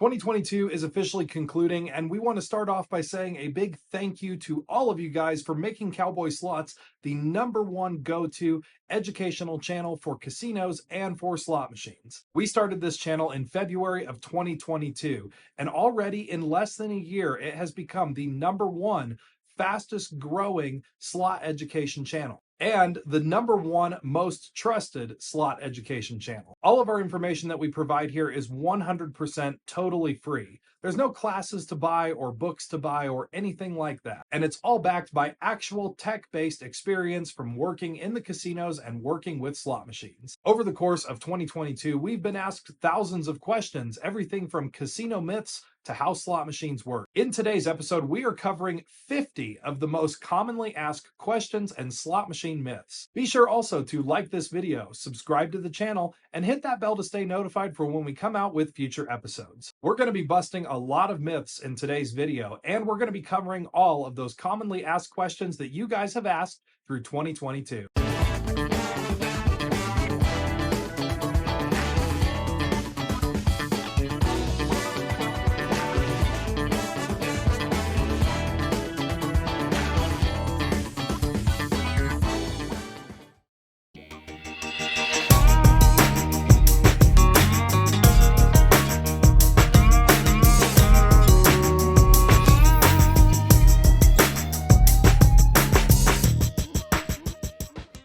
2022 is officially concluding, and we want to start off by saying a big thank you to all of you guys for making Cowboy Slots the #1 go-to educational channel for casinos and for slot machines. We started this channel in February of 2022, and already in less than a year, it has become the #1 fastest growing slot education channel and the #1 most trusted slot education channel. All of our information that we provide here is 100% totally free. There's no classes to buy or books to buy or anything like that. And it's all backed by actual tech-based experience from working in the casinos and working with slot machines. Over the course of 2022, we've been asked thousands of questions, everything from casino myths to how slot machines work. In today's episode, we are covering 50 of the most commonly asked questions and slot machine myths. Be sure also to like this video, subscribe to the channel, and hit that bell to stay notified for when we come out with future episodes. We're going to be busting a lot of myths in today's video, and we're going to be covering all of those commonly asked questions that you guys have asked through 2022.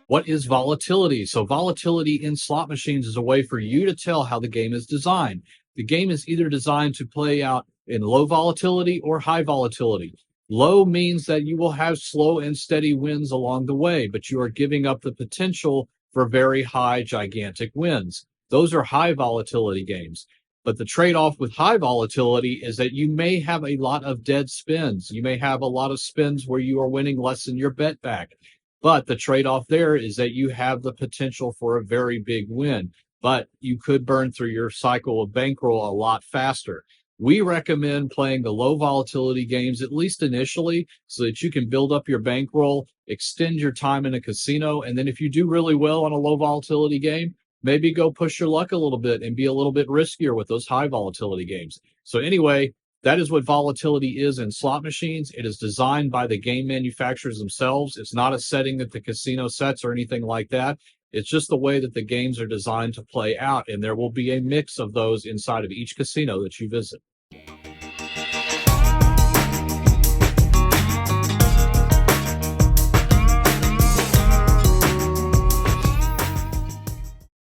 What is volatility? So volatility in slot machines is a way for you to tell how the game is designed. The game is either designed to play out in low volatility or high volatility. Low means that you will have slow and steady wins along the way, but you are giving up the potential for very high, gigantic wins. Those are high volatility games. But the trade-off with high volatility is that you may have a lot of dead spins. You may have a lot of spins where you are winning less than your bet back. But the trade-off there is that you have the potential for a very big win, but you could burn through your cycle of bankroll a lot faster. We recommend playing the low volatility games, at least initially, so that you can build up your bankroll, extend your time in a casino, and then if you do really well on a low volatility game, maybe go push your luck a little bit and be a little bit riskier with those high volatility games. So anyway, that is what volatility is in slot machines. It is designed by the game manufacturers themselves. It's not a setting that the casino sets or anything like that. It's just the way that the games are designed to play out, and there will be a mix of those inside of each casino that you visit.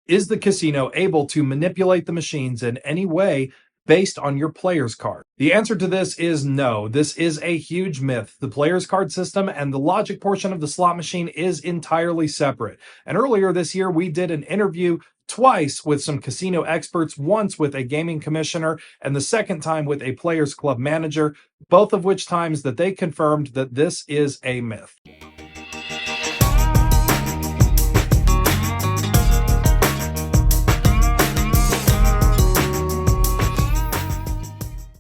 Is the casino able to manipulate the machines in any way based on your player's card? The answer to this is no. This is a huge myth. The player's card system and the logic portion of the slot machine is entirely separate. And earlier this year, we did an interview twice with some casino experts, once with a gaming commissioner and the second time with a players club manager, both of which times that they confirmed that this is a myth.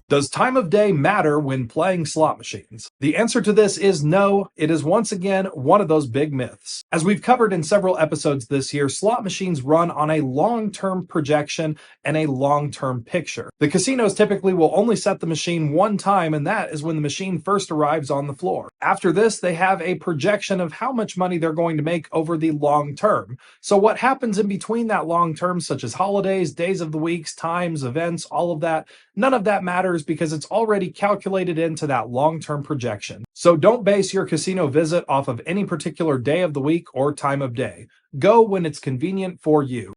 Does time of day matter when playing slot machines? The answer to this is no. It is once again one of those big myths. As we've covered in several episodes this year, slot machines run on a long-term projection and a long-term picture. The casinos typically will only set the machine one time, and that is when the machine first arrives on the floor. After this, they have a projection of how much money they're going to make over the long term. So what happens in between that long term, such as holidays, days of the weeks, times, events, all of that, none of that matters because it's already calculated into that long-term projection. So don't base your casino visit off of any particular day of the week or time of day. Go when it's convenient for you.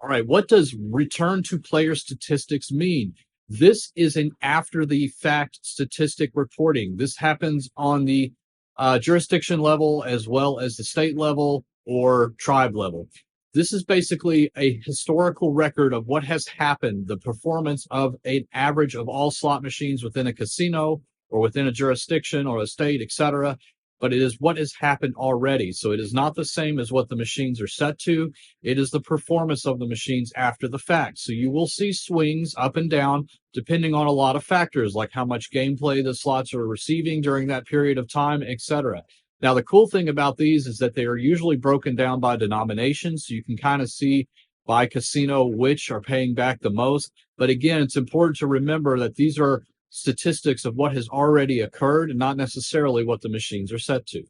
All right, what does return to player statistics mean? This is an after-the-fact statistic reporting. This happens on the jurisdiction level as well as the state level or tribe level. This is basically a historical record of what has happened, the performance of an average of all slot machines within a casino or within a jurisdiction or a state, etc. But it is what has happened already. So it is not the same as what the machines are set to. It is the performance of the machines after the fact. So you will see swings up and down depending on a lot of factors, like how much gameplay the slots are receiving during that period of time, etc. Now, the cool thing about these is that they are usually broken down by denomination, so you can kind of see by casino which are paying back the most. But again, it's important to remember that these are statistics of what has already occurred and not necessarily what the machines are set to.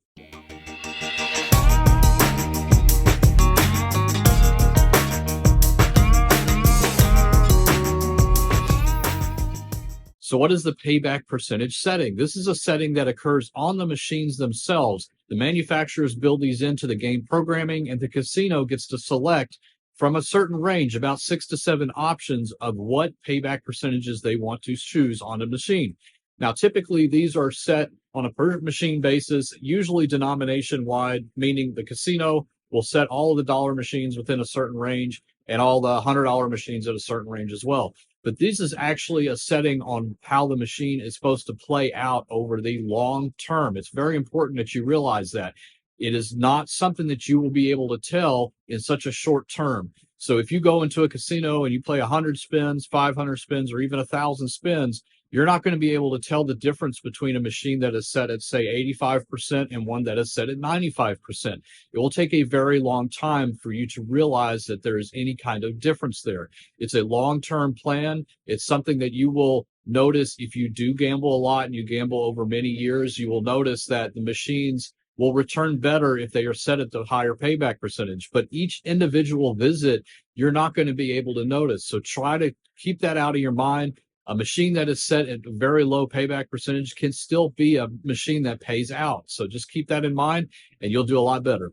So what is the payback percentage setting? This is a setting that occurs on the machines themselves. The manufacturers build these into the game programming, and the casino gets to select from a certain range, about 6 to 7 options of what payback percentages they want to choose on the machine. Now, typically, these are set on a per machine basis, usually denomination wide, meaning the casino will set all of the dollar machines within a certain range and all the $100 machines at a certain range as well. But this is actually a setting on how the machine is supposed to play out over the long term. It's very important that you realize that. It is not something that you will be able to tell in such a short term. So if you go into a casino and you play 100 spins, 500 spins, or even 1,000 spins, you're not going to be able to tell the difference between a machine that is set at, say, 85% and one that is set at 95%. It will take a very long time for you to realize that there is any kind of difference there. It's a long-term plan. It's something that you will notice if you do gamble a lot and you gamble over many years. You will notice that the machines will return better if they are set at the higher payback percentage. But each individual visit, you're not going to be able to notice. So try to keep that out of your mind. A machine that is set at a very low payback percentage can still be a machine that pays out. So just keep that in mind and you'll do a lot better.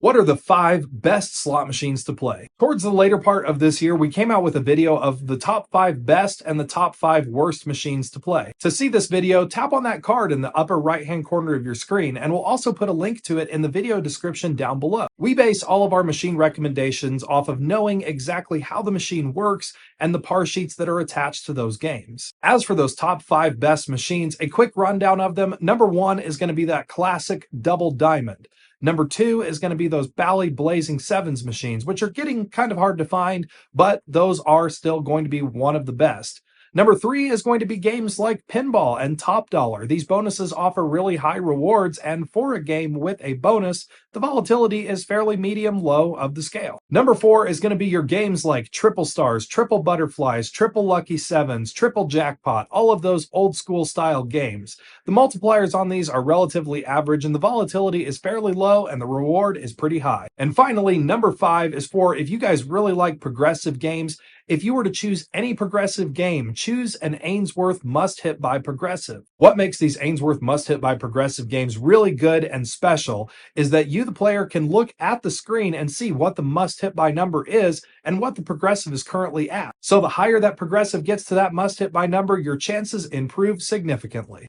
What are the 5 best slot machines to play? Towards the later part of this year, we came out with a video of the top 5 best and the top 5 worst machines to play. To see this video, tap on that card in the upper right-hand corner of your screen, and we'll also put a link to it in the video description down below. We base all of our machine recommendations off of knowing exactly how the machine works and the par sheets that are attached to those games. As for those top 5 best machines, a quick rundown of them. Number 1 is going to be that classic double diamond. Number 2 is going to be those Bally Blazing Sevens machines, which are getting kind of hard to find, but those are still going to be one of the best. Number 3 is going to be games like Pinball and Top Dollar. These bonuses offer really high rewards, and for a game with a bonus, the volatility is fairly medium-low of the scale. Number 4 is going to be your games like Triple Stars, Triple Butterflies, Triple Lucky Sevens, Triple Jackpot, all of those old-school style games. The multipliers on these are relatively average, and the volatility is fairly low, and the reward is pretty high. And finally, number 5 is for if you guys really like progressive games. If you were to choose any progressive game, choose an Ainsworth must-hit by Progressive. What makes these Ainsworth must-hit by Progressive games really good and special is that you, the player, can look at the screen and see what the must-hit by number is and what the Progressive is currently at. So the higher that Progressive gets to that must-hit by number, your chances improve significantly.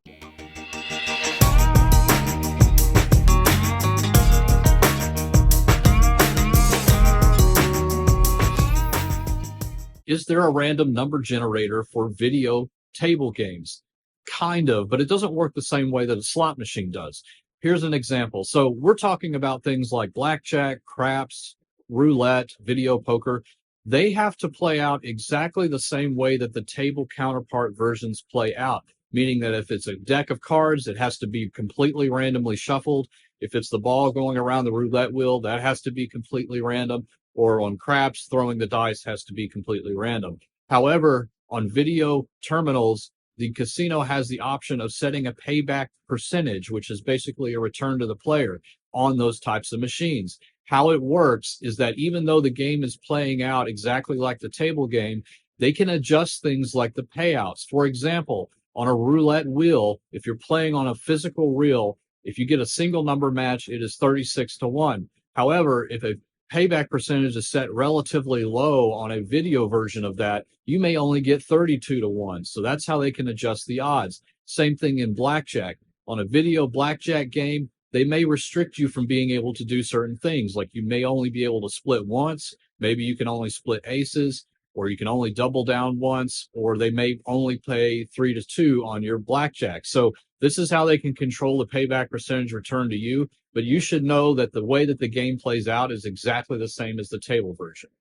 Is there a random number generator for video table games? Kind of, but it doesn't work the same way that a slot machine does. Here's an example. So we're talking about things like blackjack, craps, roulette, video poker. They have to play out exactly the same way that the table counterpart versions play out, meaning that if it's a deck of cards, it has to be completely randomly shuffled. If it's the ball going around the roulette wheel, that has to be completely random. Or on craps, throwing the dice has to be completely random. However, on video terminals, the casino has the option of setting a payback percentage, which is basically a return to the player on those types of machines. How it works is that even though the game is playing out exactly like the table game, they can adjust things like the payouts. For example, on a roulette wheel, if you're playing on a physical reel, if you get a single number match, it is 36-1. However, if a payback percentage is set relatively low on a video version of that, you may only get 32-1. So that's how they can adjust the odds. Same thing in blackjack. On a video blackjack game, they may restrict you from being able to do certain things. Like you may only be able to split once. Maybe you can only split aces, or you can only double down once, or they may only pay 3-2 on your blackjack. So this is how they can control the payback percentage return to you. But you should know that the way that the game plays out is exactly the same as the table version.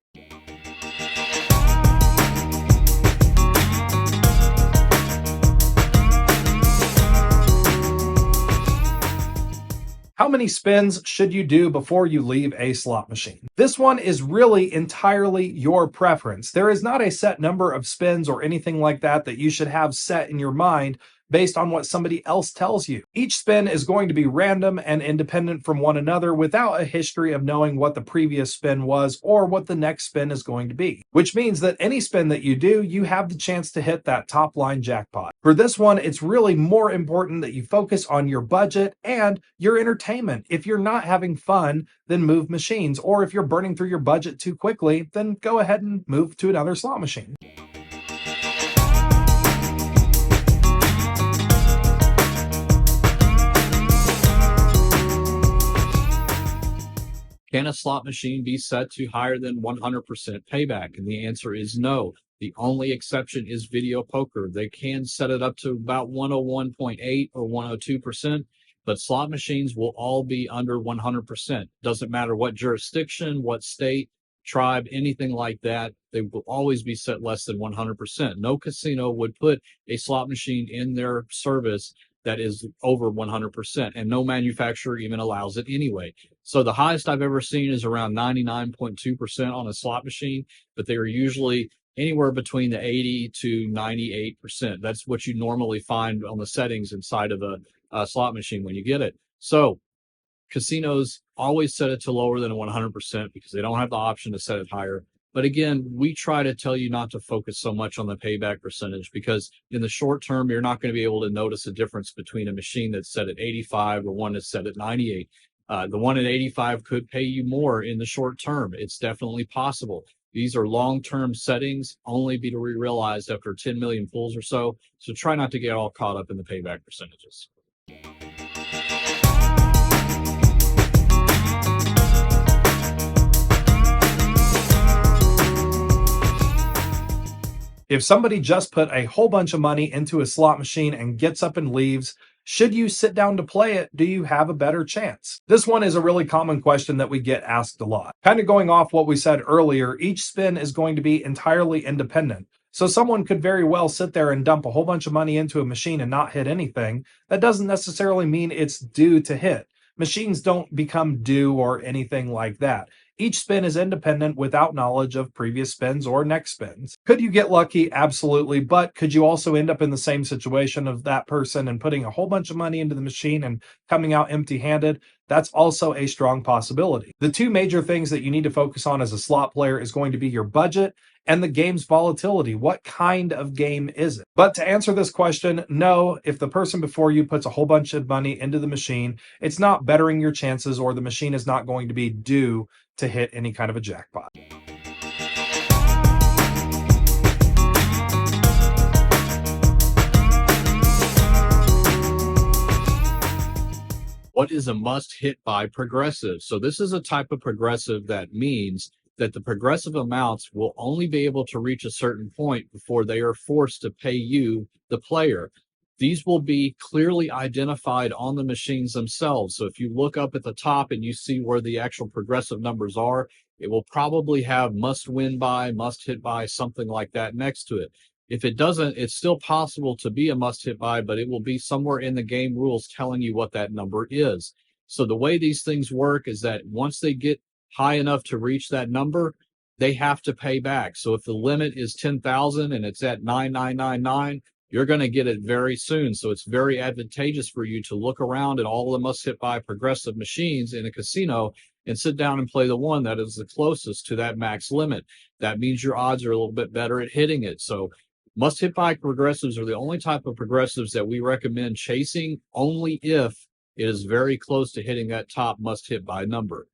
How many spins should you do before you leave a slot machine? This one is really entirely your preference. There is not a set number of spins or anything like that that you should have set in your mind based on what somebody else tells you. Each spin is going to be random and independent from one another without a history of knowing what the previous spin was or what the next spin is going to be, which means that any spin that you do, you have the chance to hit that top line jackpot. For this one, it's really more important that you focus on your budget and your entertainment. If you're not having fun, then move machines. Or if you're burning through your budget too quickly, then go ahead and move to another slot machine. Can a slot machine be set to higher than 100% payback? And the answer is no. The only exception is video poker. They can set it up to about 101.8 or 102%, but slot machines will all be under 100%. Doesn't matter what jurisdiction, what state, tribe, anything like that. They will always be set less than 100%. No casino would put a slot machine in their service that is over 100%, and no manufacturer even allows it anyway. So the highest I've ever seen is around 99.2% on a slot machine, but they are usually anywhere between the 80 to 98%. That's what you normally find on the settings inside of a slot machine when you get it. So casinos always set it to lower than 100% because they don't have the option to set it higher. But again, we try to tell you not to focus so much on the payback percentage because in the short term, you're not going to be able to notice a difference between a machine that's set at 85 or one that's set at 98. The one at 85 could pay you more in the short term. It's definitely possible. These are long-term settings, only be realized after 10 million pulls or so. So try not to get all caught up in the payback percentages. If somebody just put a whole bunch of money into a slot machine and gets up and leaves, should you sit down to play it? Do you have a better chance? This one is a really common question that we get asked a lot. Kind of going off what we said earlier, each spin is going to be entirely independent. So someone could very well sit there and dump a whole bunch of money into a machine and not hit anything. That doesn't necessarily mean it's due to hit. Machines don't become due or anything like that. Each spin is independent without knowledge of previous spins or next spins. Could you get lucky? Absolutely. But could you also end up in the same situation of that person and putting a whole bunch of money into the machine and coming out empty-handed? That's also a strong possibility. The two major things that you need to focus on as a slot player is going to be your budget and the game's volatility. What kind of game is it? But to answer this question, no, if the person before you puts a whole bunch of money into the machine, it's not bettering your chances or the machine is not going to be due to hit any kind of a jackpot. What is a must hit by progressive? So this is a type of progressive that means that the progressive amounts will only be able to reach a certain point before they are forced to pay you, the player. These will be clearly identified on the machines themselves. So if you look up at the top and you see where the actual progressive numbers are, it will probably have must win by, must hit by, something like that next to it. If it doesn't, it's still possible to be a must hit by, but it will be somewhere in the game rules telling you what that number is. So the way these things work is that once they get high enough to reach that number, they have to pay back. So if the limit is 10,000 and it's at 9999, you're going to get it very soon. So it's very advantageous for you to look around at all the must hit by progressive machines in a casino and sit down and play the one that is the closest to that max limit. That means your odds are a little bit better at hitting it. So must hit by progressives are the only type of progressives that we recommend chasing only if it is very close to hitting that top must hit by number.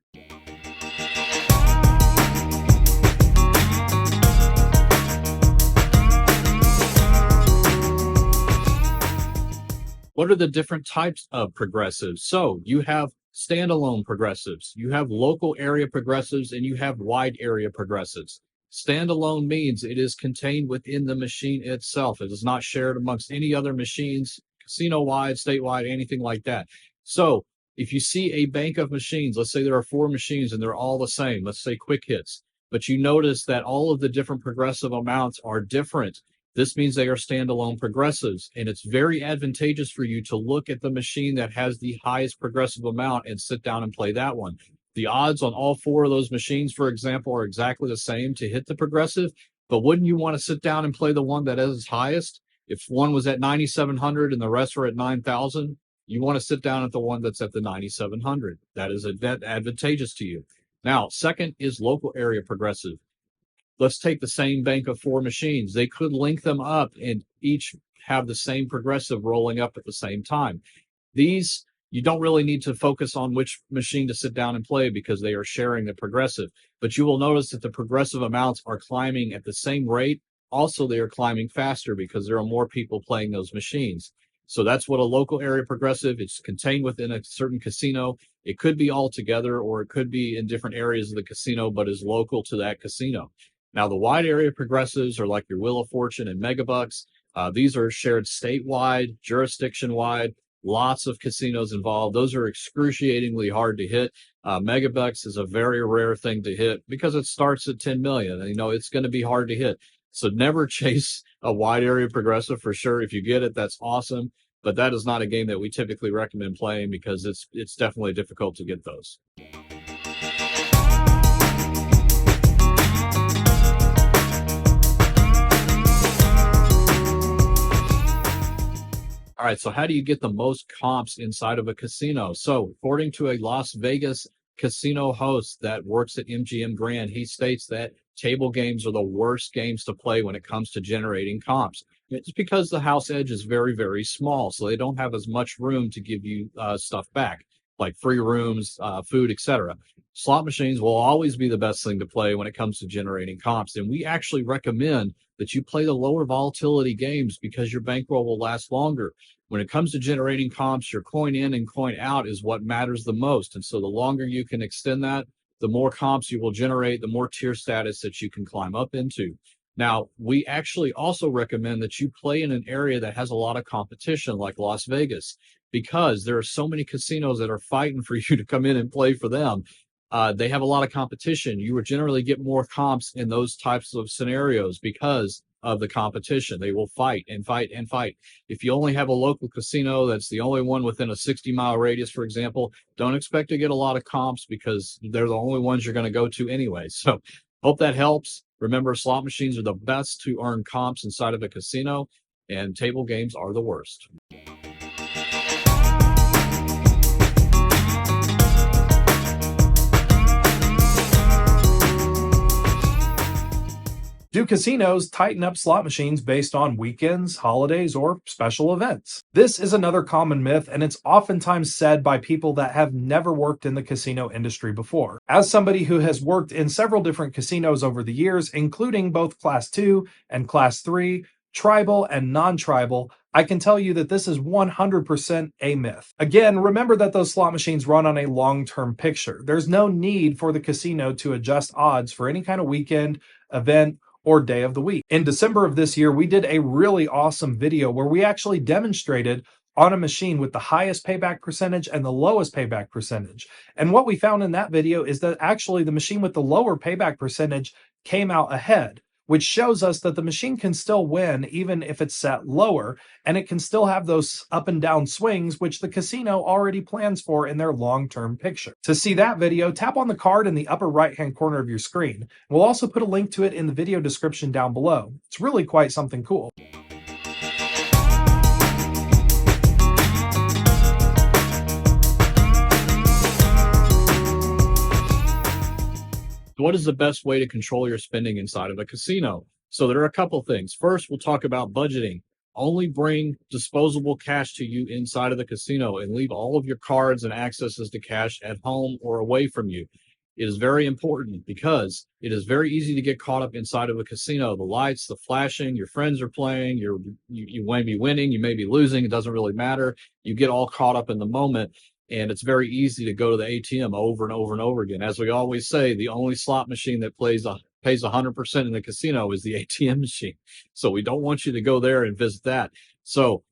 What are the different types of progressives? So you have standalone progressives, you have local area progressives, and you have wide area progressives. Standalone means it is contained within the machine itself. It is not shared amongst any other machines, casino-wide, statewide, anything like that. So if you see a bank of machines, let's say there are 4 machines and they're all the same, let's say quick hits. but you notice that all of the different progressive amounts are different. This means they are standalone progressives, and it's very advantageous for you to look at the machine that has the highest progressive amount and sit down and play that one. The odds on all four of those machines, for example, are exactly the same to hit the progressive, but wouldn't you want to sit down and play the one that is highest? If one was at 9,700 and the rest are at 9,000, you want to sit down at the one that's at the 9,700. That is advantageous to you. Now, second is local area progressive. Let's take the same bank of four machines. They could link them up and each have the same progressive rolling up at the same time. These, you don't really need to focus on which machine to sit down and play because they are sharing the progressive. But you will notice that the progressive amounts are climbing at the same rate. Also, they are climbing faster because there are more people playing those machines. So that's what a local area progressive, it's contained within a certain casino. It could be all together or it could be in different areas of the casino, but is local to that casino. Now, the wide area progressives are like your Wheel of Fortune and Megabucks. These are shared statewide, jurisdiction-wide, lots of casinos involved. Those are excruciatingly hard to hit. Megabucks is a very rare thing to hit because it starts at 10 million. You know, it's going to be hard to hit. So never chase a wide area progressive for sure. If you get it, that's awesome. But that is not a game that we typically recommend playing because it's definitely difficult to get those. All right, so how do you get the most comps inside of a casino? So according to a Las Vegas casino host that works at MGM Grand, he states that table games are the worst games to play when it comes to generating comps. It's because the house edge is very, very small, so they don't have as much room to give you stuff back, like free rooms, food, etc. Slot machines will always be the best thing to play when it comes to generating comps, and we actually recommend that you play the lower volatility games because your bankroll will last longer. When it comes to generating comps, your coin in and coin out is what matters the most. And so the longer you can extend that, the more comps you will generate, the more tier status that you can climb up into. Now, we actually also recommend that you play in an area that has a lot of competition, like Las Vegas, because there are so many casinos that are fighting for you to come in and play for them. They have a lot of competition. You would generally get more comps in those types of scenarios because of the competition. They will fight and fight and fight. If you only have a local casino that's the only one within a 60-mile radius, for example, don't expect to get a lot of comps because they're the only ones you're going to go to anyway. So hope that helps. Remember, slot machines are the best to earn comps inside of a casino, and table games are the worst. Do casinos tighten up slot machines based on weekends, holidays, or special events? This is another common myth, and it's oftentimes said by people that have never worked in the casino industry before. As somebody who has worked in several different casinos over the years, including both Class 2 and Class 3, tribal and non-tribal, I can tell you that this is 100% a myth. Again, remember that those slot machines run on a long-term picture. There's no need for the casino to adjust odds for any kind of weekend, event, or day of the week. In December of this year, we did a really awesome video where we actually demonstrated on a machine with the highest payback percentage and the lowest payback percentage. And what we found in that video is that actually the machine with the lower payback percentage came out ahead, which shows us that the machine can still win even if it's set lower, and it can still have those up and down swings, which the casino already plans for in their long-term picture. To see that video, tap on the card in the upper right-hand corner of your screen. We'll also put a link to it in the video description down below. It's really quite something cool. What is the best way to control your spending inside of a casino? So there are a couple things. First, we'll talk about budgeting. Only bring disposable cash to you inside of the casino and leave all of your cards and accesses to cash at home or away from you. It is very important because it is very easy to get caught up inside of a casino. The lights, the flashing, your friends are playing, you may be winning, you may be losing, it doesn't really matter. You get all caught up in the moment. And it's very easy to go to the ATM over and over and over again. As we always say, the only slot machine that pays 100% in the casino is the ATM machine. So we don't want you to go there and visit that. So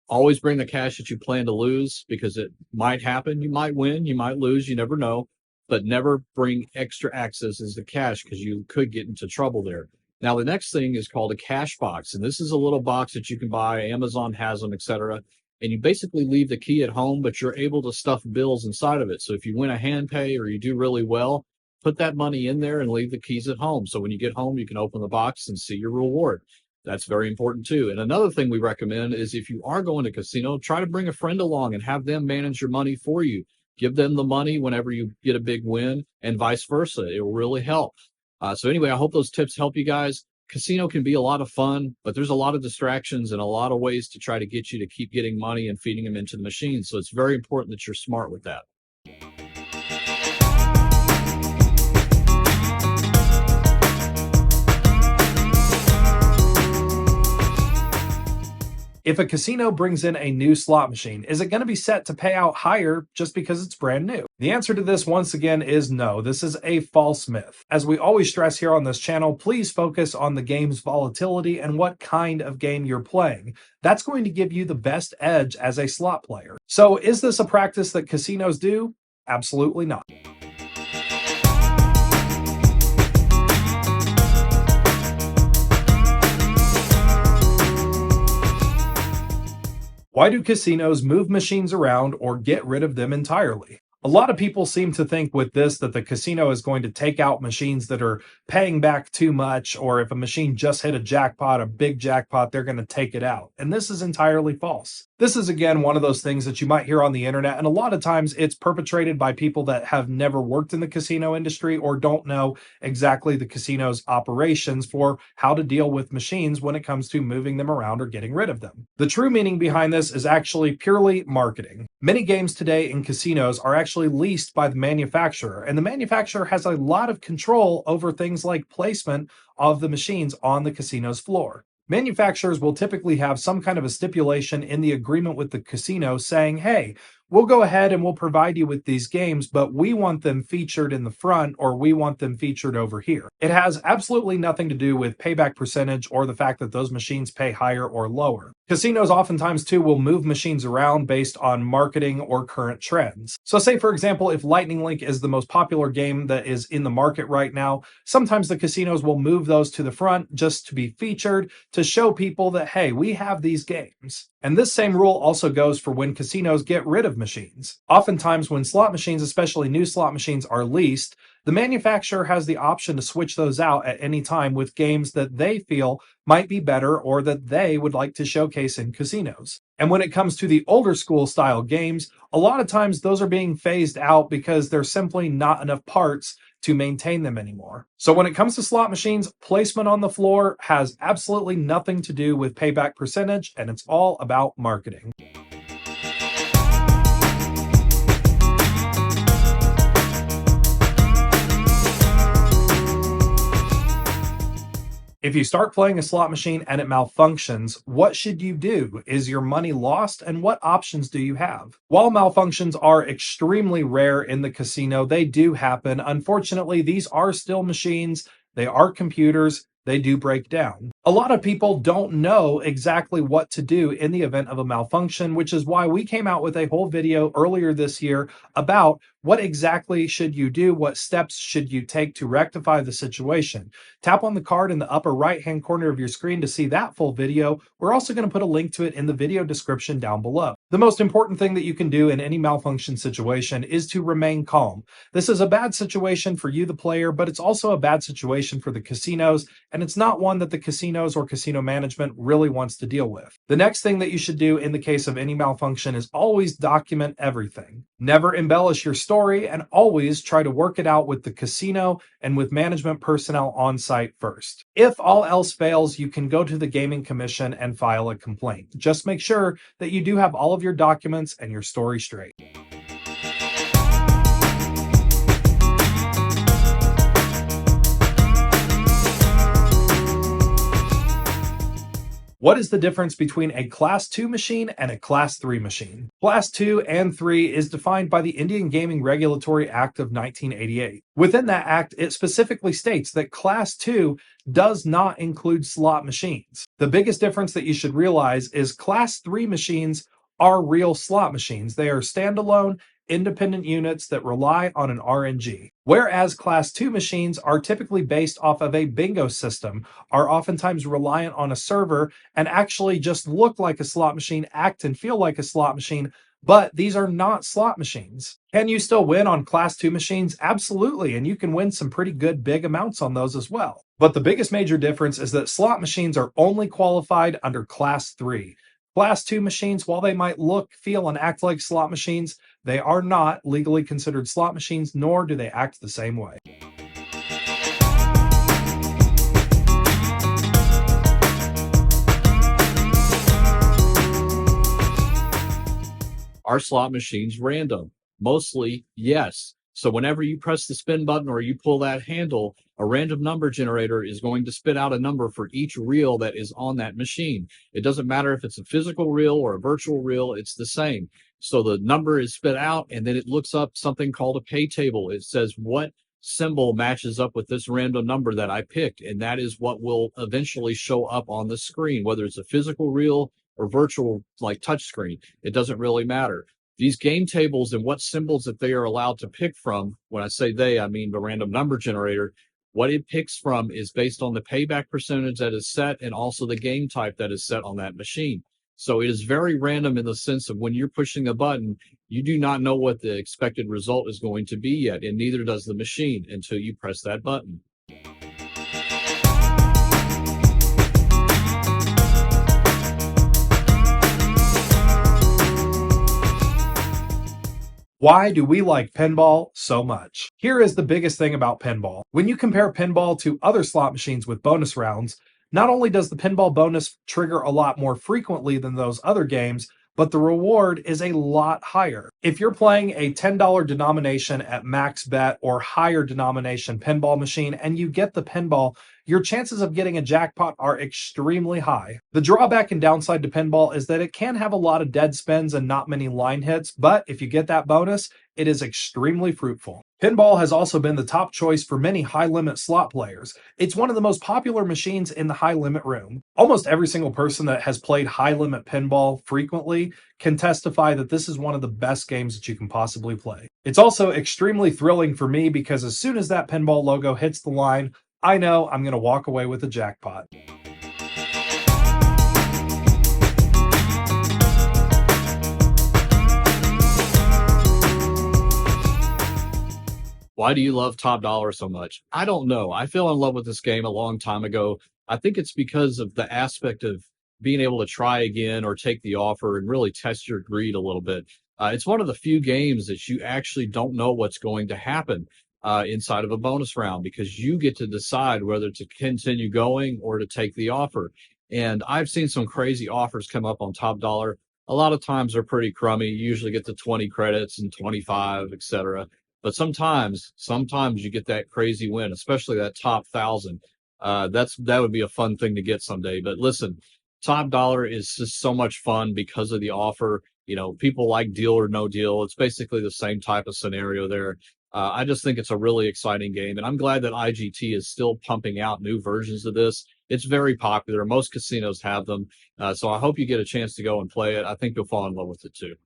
always bring the cash that you plan to lose because it might happen. You might win, you might lose, you never know. but never bring extra accesses to cash because you could get into trouble there. Now, the next thing is called a cash box, and this is a little box that you can buy. Amazon has them, etc. And you basically leave the key at home, but you're able to stuff bills inside of it. So if you win a hand pay or you do really well, put that money in there and leave the keys at home. So when you get home, you can open the box and see your reward. That's very important too. And another thing we recommend is if you are going to casino, try to bring a friend along and have them manage your money for you. Give them the money whenever you get a big win and vice versa. It will really help. So anyway, I hope those tips help you guys. Casino can be a lot of fun, but there's a lot of distractions and a lot of ways to try to get you to keep getting money and feeding them into the machine. So it's very important that you're smart with that. If a casino brings in a new slot machine, is it going to be set to pay out higher just because it's brand new? The answer to this, once again, is no. This is a false myth. As we always stress here on this channel, please focus on the game's volatility and what kind of game you're playing. That's going to give you the best edge as a slot player. So is this a practice that casinos do? Absolutely not. Why do casinos move machines around or get rid of them entirely? A lot of people seem to think with this that the casino is going to take out machines that are paying back too much, or if a machine just hit a jackpot, a big jackpot, they're going to take it out. And this is entirely false. This is, again, one of those things that you might hear on the internet, and a lot of times it's perpetrated by people that have never worked in the casino industry or don't know exactly the casino's operations for how to deal with machines when it comes to moving them around or getting rid of them. The true meaning behind this is actually purely marketing. Many games today in casinos are actually leased by the manufacturer, and the manufacturer has a lot of control over things like placement of the machines on the casino's floor. Manufacturers will typically have some kind of a stipulation in the agreement with the casino saying, hey, we'll go ahead and we'll provide you with these games, but we want them featured in the front or we want them featured over here. It has absolutely nothing to do with payback percentage or the fact that those machines pay higher or lower. Casinos oftentimes too will move machines around based on marketing or current trends. So say, for example, if Lightning Link is the most popular game that is in the market right now, sometimes the casinos will move those to the front just to be featured to show people that, hey, we have these games. And this same rule also goes for when casinos get rid of machines. Oftentimes when slot machines, especially new slot machines, are leased, the manufacturer has the option to switch those out at any time with games that they feel might be better or that they would like to showcase in casinos. And when it comes to the older school style games, a lot of times those are being phased out because there's simply not enough parts to maintain them anymore. So when it comes to slot machines, placement on the floor has absolutely nothing to do with payback percentage, and it's all about marketing. If you start playing a slot machine and it malfunctions, what should you do? Is your money lost? And what options do you have? While malfunctions are extremely rare in the casino, they do happen. Unfortunately, these are still machines. They are computers. They do break down. A lot of people don't know exactly what to do in the event of a malfunction, which is why we came out with a whole video earlier this year about what exactly should you do, what steps should you take to rectify the situation. Tap on the card in the upper right-hand corner of your screen to see that full video. We're also going to put a link to it in the video description down below. The most important thing that you can do in any malfunction situation is to remain calm. This is a bad situation for you, the player, but it's also a bad situation for the casinos, and it's not one that the casinos or casino management really wants to deal with. The next thing that you should do in the case of any malfunction is always document everything. Never embellish your story, and always try to work it out with the casino and with management personnel on site first. If all else fails, you can go to the Gaming Commission and file a complaint. Just make sure that you do have all of your documents and your story straight. What is the difference between a Class 2 machine and a Class 3 machine? Class 2 and 3 is defined by the Indian Gaming Regulatory Act of 1988. Within that act, it specifically states that Class 2 does not include slot machines. The biggest difference that you should realize is Class 3 machines are real slot machines. They are standalone independent units that rely on an RNG. Whereas Class 2 machines are typically based off of a bingo system, are oftentimes reliant on a server, and actually just look like a slot machine, act and feel like a slot machine, but these are not slot machines. Can you still win on Class 2 machines? Absolutely, and you can win some pretty good big amounts on those as well. But the biggest major difference is that slot machines are only qualified under Class 3. Class 2 machines, while they might look, feel, and act like slot machines, they are not legally considered slot machines, nor do they act the same way. Are slot machines random? Mostly, yes. So whenever you press the spin button or you pull that handle, a random number generator is going to spit out a number for each reel that is on that machine. It doesn't matter if it's a physical reel or a virtual reel, it's the same. So the number is spit out, and then it looks up something called a pay table. It says what symbol matches up with this random number that I picked, and that is what will eventually show up on the screen, whether it's a physical reel or virtual like touch screen. It doesn't really matter. These game tables and what symbols that they are allowed to pick from, when I say they, I mean the random number generator, what it picks from is based on the payback percentage that is set and also the game type that is set on that machine. So it is very random in the sense of when you're pushing a button, you do not know what the expected result is going to be yet, and neither does the machine until you press that button. Why do we like pinball so much? Here is the biggest thing about pinball. When you compare pinball to other slot machines with bonus rounds, not only does the pinball bonus trigger a lot more frequently than those other games, but the reward is a lot higher. If you're playing a $10 denomination at max bet or higher denomination pinball machine and you get the pinball, your chances of getting a jackpot are extremely high. The drawback and downside to pinball is that it can have a lot of dead spins and not many line hits, but if you get that bonus, it is extremely fruitful. Pinball has also been the top choice for many high-limit slot players. It's one of the most popular machines in the high-limit room. Almost every single person that has played high-limit pinball frequently can testify that this is one of the best games that you can possibly play. It's also extremely thrilling for me because as soon as that pinball logo hits the line, I know I'm going to walk away with a jackpot. Why do you love Top Dollar so much? I don't know. I fell in love with this game a long time ago. I think it's because of the aspect of being able to try again or take the offer and really test your greed a little bit. It's one of the few games that you actually don't know what's going to happen inside of a bonus round because you get to decide whether to continue going or to take the offer. And I've seen some crazy offers come up on Top Dollar. A lot of times they're pretty crummy. You usually get the 20 credits and 25, etc. But sometimes you get that crazy win, especially that top 1,000. That would be a fun thing to get someday. But listen, Top Dollar is just so much fun because of the offer. You know, people like Deal or No Deal. It's basically the same type of scenario there. I just think it's a really exciting game, and I'm glad that IGT is still pumping out new versions of this. It's very popular. Most casinos have them. So I hope you get a chance to go and play it. I think you'll fall in love with it too.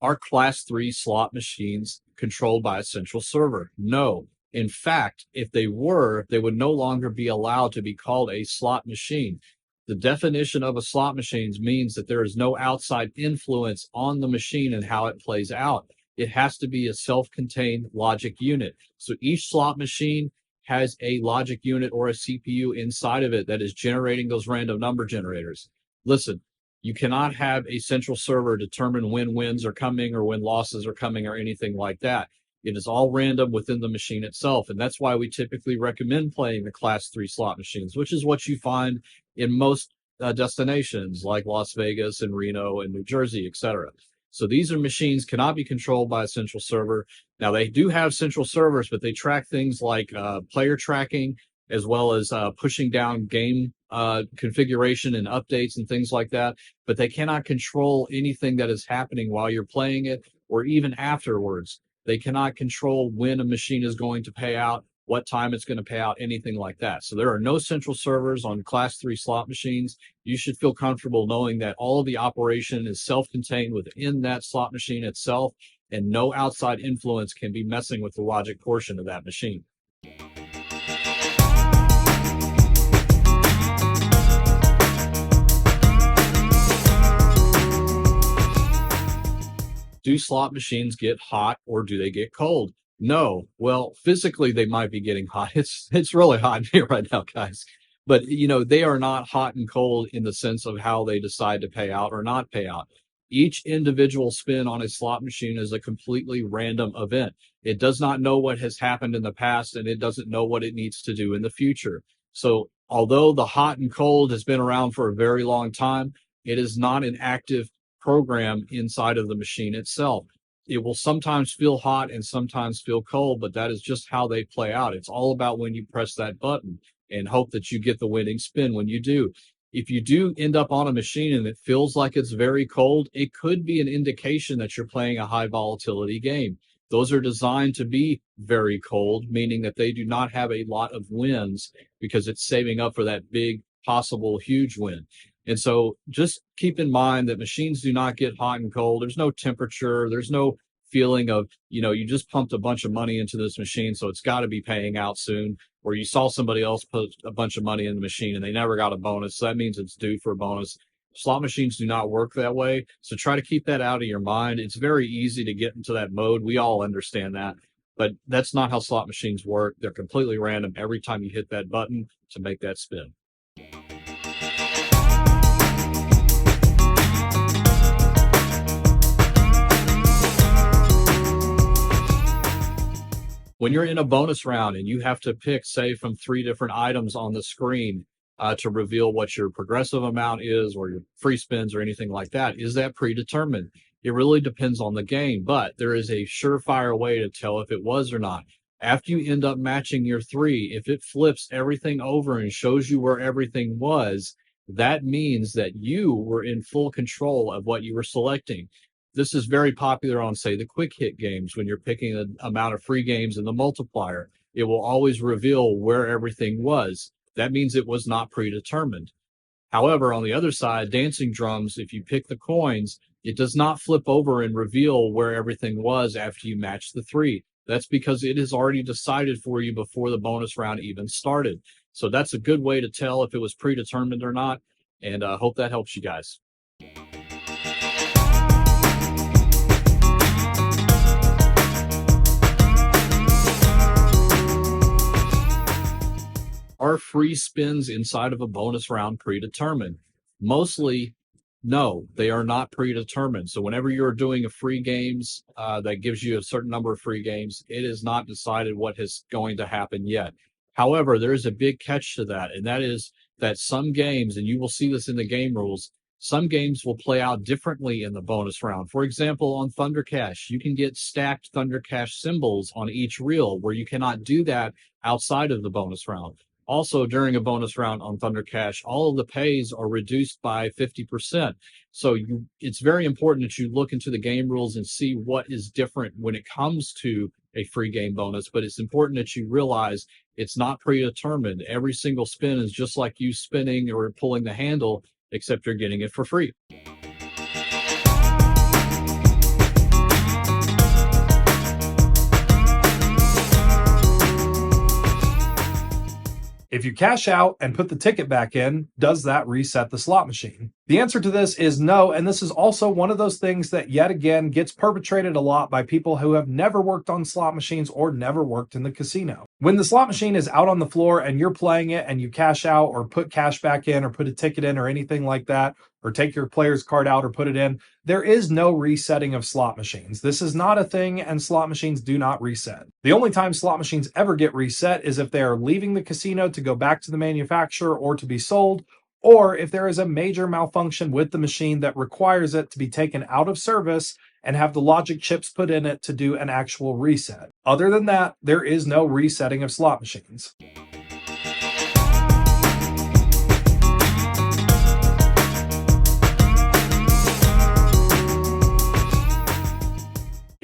Are Class 3 slot machines controlled by a central server? No. In fact, if they were, they would no longer be allowed to be called a slot machine. The definition of a slot machine means that there is no outside influence on the machine and how it plays out. It has to be a self-contained logic unit. So each slot machine has a logic unit or a CPU inside of it that is generating those random number generators. Listen, you cannot have a central server determine when wins are coming or when losses are coming or anything like that. It is all random within the machine itself. And that's why we typically recommend playing the Class 3 slot machines, which is what you find in most destinations like Las Vegas and Reno and New Jersey, etc. So these are machines cannot be controlled by a central server. Now, they do have central servers, but they track things like player tracking, as well as pushing down game configuration and updates and things like that. But they cannot control anything that is happening while you're playing it or even afterwards. They cannot control when a machine is going to pay out what time it's going to pay out, anything like that. So there are no central servers on Class 3 slot machines. You should feel comfortable knowing that all of the operation is self-contained within that slot machine itself, and no outside influence can be messing with the logic portion of that machine. Do slot machines get hot or do they get cold? No. Well, physically they might be getting hot. It's really hot in here right now, guys. But they are not hot and cold in the sense of how they decide to pay out or not pay out. Each individual spin on a slot machine is a completely random event. It does not know what has happened in the past, and it doesn't know what it needs to do in the future. So although the hot and cold has been around for a very long time, it is not an active program inside of the machine itself. It will sometimes feel hot and sometimes feel cold, but that is just how they play out. It's all about when you press that button and hope that you get the winning spin when you do. If you do end up on a machine and it feels like it's very cold, it could be an indication that you're playing a high volatility game. Those are designed to be very cold, meaning that they do not have a lot of wins because it's saving up for that big possible huge win. And so just keep in mind that machines do not get hot and cold. There's no temperature. There's no feeling of, you just pumped a bunch of money into this machine, so it's got to be paying out soon. Or you saw somebody else put a bunch of money in the machine and they never got a bonus, so that means it's due for a bonus. Slot machines do not work that way, so try to keep that out of your mind. It's very easy to get into that mode. We all understand that, but that's not how slot machines work. They're completely random every time you hit that button to make that spin. When you're in a bonus round and you have to pick, say, from 3 different items on the screen to reveal what your progressive amount is or your free spins or anything like that, is that predetermined? It really depends on the game, but there is a surefire way to tell if it was or not. After you end up matching your 3, if it flips everything over and shows you where everything was, that means that you were in full control of what you were selecting. This is very popular on, say, the quick hit games. When you're picking the amount of free games and the multiplier, it will always reveal where everything was. That means it was not predetermined. However, on the other side, dancing drums, if you pick the coins, it does not flip over and reveal where everything was after you match the 3. That's because it is already decided for you before the bonus round even started. So that's a good way to tell if it was predetermined or not, and I hope that helps you guys. Are free spins inside of a bonus round predetermined? Mostly, no, they are not predetermined. So whenever you're doing a free games that gives you a certain number of free games, it is not decided what is going to happen yet. However, there is a big catch to that, and that is that some games, and you will see this in the game rules, some games will play out differently in the bonus round. For example, on Thunder Cash, you can get stacked Thunder Cash symbols on each reel where you cannot do that outside of the bonus round. Also, during a bonus round on Thunder Cash, all of the pays are reduced by 50%. So it's very important that you look into the game rules and see what is different when it comes to a free game bonus. But it's important that you realize it's not predetermined. Every single spin is just like you spinning or pulling the handle, except you're getting it for free. If you cash out and put the ticket back in, does that reset the slot machine? The answer to this is no, and this is also one of those things that yet again gets perpetrated a lot by people who have never worked on slot machines or never worked in the casino. When the slot machine is out on the floor and you're playing it and you cash out or put cash back in or put a ticket in or anything like that, or take your player's card out or put it in, there is no resetting of slot machines. This is not a thing, and slot machines do not reset. The only time slot machines ever get reset is if they are leaving the casino to go back to the manufacturer or to be sold, or if there is a major malfunction with the machine that requires it to be taken out of service and have the logic chips put in it to do an actual reset. Other than that, there is no resetting of slot machines.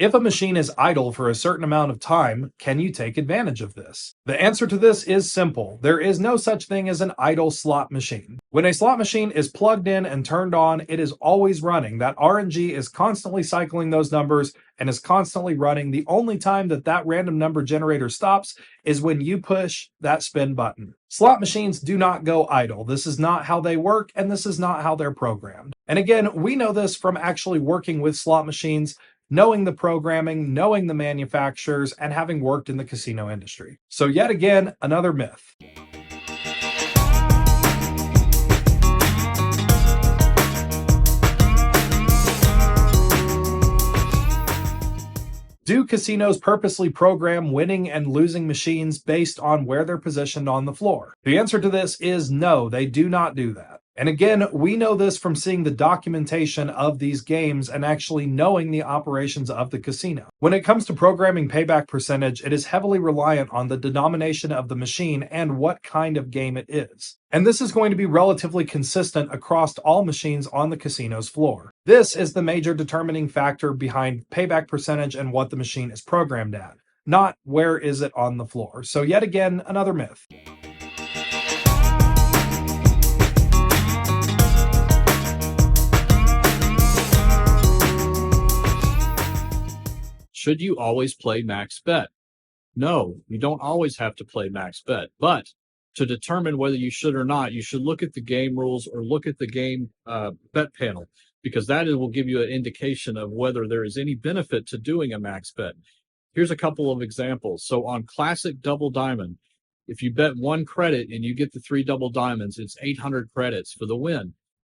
If a machine is idle for a certain amount of time, can you take advantage of this? The answer to this is simple. There is no such thing as an idle slot machine. When a slot machine is plugged in and turned on, it is always running. That RNG is constantly cycling those numbers and is constantly running. The only time that that random number generator stops is when you push that spin button. Slot machines do not go idle. This is not how they work, and this is not how they're programmed. And again, we know this from actually working with slot machines, knowing the programming, knowing the manufacturers, and having worked in the casino industry. So yet again, another myth. Do casinos purposely program winning and losing machines based on where they're positioned on the floor? The answer to this is no, they do not do that. And again, we know this from seeing the documentation of these games and actually knowing the operations of the casino. When it comes to programming payback percentage, it is heavily reliant on the denomination of the machine and what kind of game it is. And this is going to be relatively consistent across all machines on the casino's floor. This is the major determining factor behind payback percentage and what the machine is programmed at, not where is it on the floor. So yet again, another myth. Should you always play max bet? No, you don't always have to play max bet, but to determine whether you should or not, you should look at the game rules or look at the game bet panel, because that will give you an indication of whether there is any benefit to doing a max bet. Here's a couple of examples. So on classic double diamond, if you bet 1 credit and you get the 3 double diamonds, it's 800 credits for the win.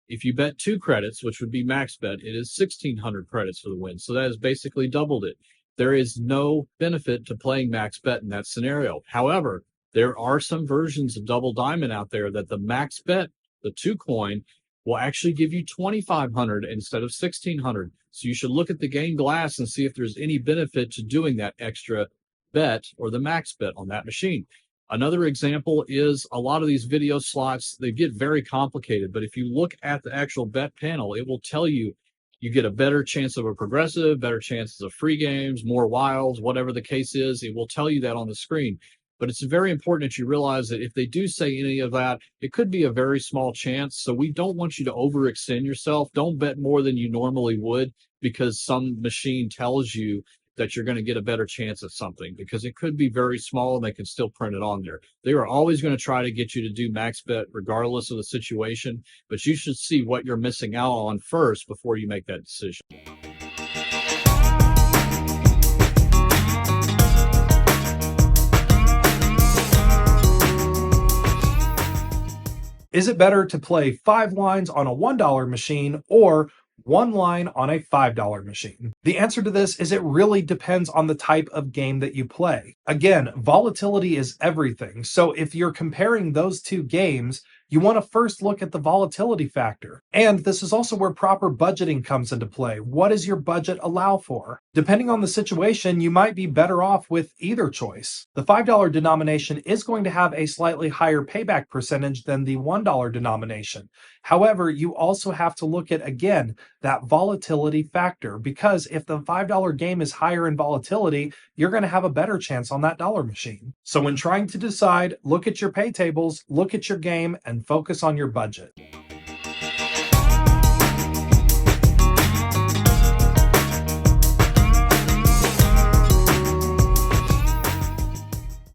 If you bet 2 credits, which would be max bet, it is 1,600 credits for the win. So that has basically doubled it. There is no benefit to playing max bet in that scenario. However, there are some versions of double diamond out there that the max bet, the 2 coin, will actually give you 2,500 instead of 1,600. So you should look at the game glass and see if there's any benefit to doing that extra bet or the max bet on that machine. Another example is a lot of these video slots, they get very complicated, but if you look at the actual bet panel, it will tell you you get a better chance of a progressive, better chances of free games, more wilds, whatever the case is. It will tell you that on the screen. But it's very important that you realize that if they do say any of that, it could be a very small chance. So we don't want you to overextend yourself. Don't bet more than you normally would because some machine tells you that you're going to get a better chance at something, because it could be very small and they can still print it on there. They are always going to try to get you to do max bet regardless of the situation, but you should see what you're missing out on first before you make that decision. Is it better to play 5 lines on a $1 machine or 1 line on a $5 machine? The answer to this is it really depends on the type of game that you play. Again, volatility is everything. So if you're comparing those 2 games, you want to first look at the volatility factor. And this is also where proper budgeting comes into play. What does your budget allow for? Depending on the situation, you might be better off with either choice. The $5 denomination is going to have a slightly higher payback percentage than the $1 denomination. However, you also have to look at, again, that volatility factor, because if the $5 game is higher in volatility, you're going to have a better chance on that dollar machine. So when trying to decide, look at your pay tables, look at your game, and focus on your budget.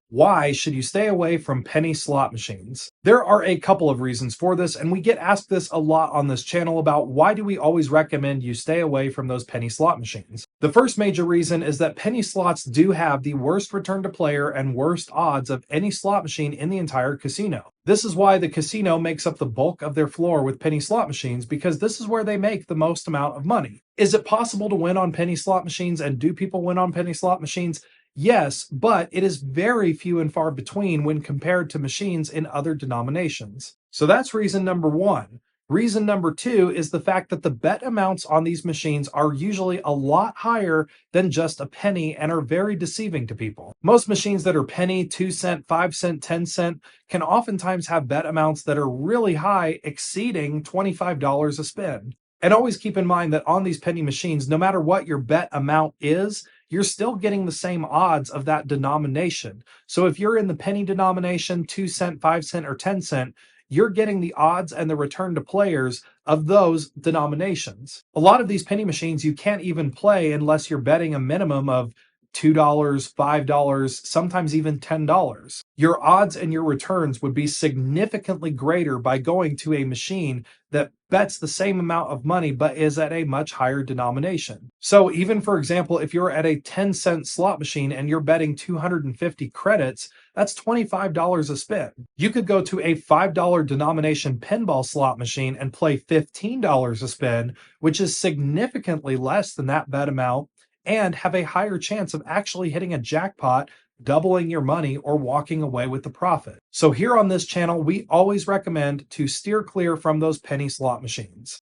Why should you stay away from penny slot machines? There are a couple of reasons for this, and we get asked this a lot on this channel about why do we always recommend you stay away from those penny slot machines. The first major reason is that penny slots do have the worst return to player and worst odds of any slot machine in the entire casino. This is why the casino makes up the bulk of their floor with penny slot machines, because this is where they make the most amount of money. Is it possible to win on penny slot machines, and do people win on penny slot machines? Yes, but it is very few and far between when compared to machines in other denominations. So that's reason number 1. Reason number 2 is the fact that the bet amounts on these machines are usually a lot higher than just a penny and are very deceiving to people. Most machines that are penny, 2 cent, 5 cent, 10 cent can oftentimes have bet amounts that are really high, exceeding $25 a spin. And always keep in mind that on these penny machines, no matter what your bet amount is, you're still getting the same odds of that denomination. So if you're in the penny denomination, 2 cent, 5 cent, or 10 cent, you're getting the odds and the return to players of those denominations. A lot of these penny machines you can't even play unless you're betting a minimum of $2, $5, sometimes even $10. Your odds and your returns would be significantly greater by going to a machine that bets the same amount of money but is at a much higher denomination. So even, for example, if you're at a 10-cent slot machine and you're betting 250 credits, that's $25 a spin. You could go to a $5 denomination pinball slot machine and play $15 a spin, which is significantly less than that bet amount, and have a higher chance of actually hitting a jackpot, doubling your money, or walking away with the profit. So here on this channel, we always recommend to steer clear from those penny slot machines.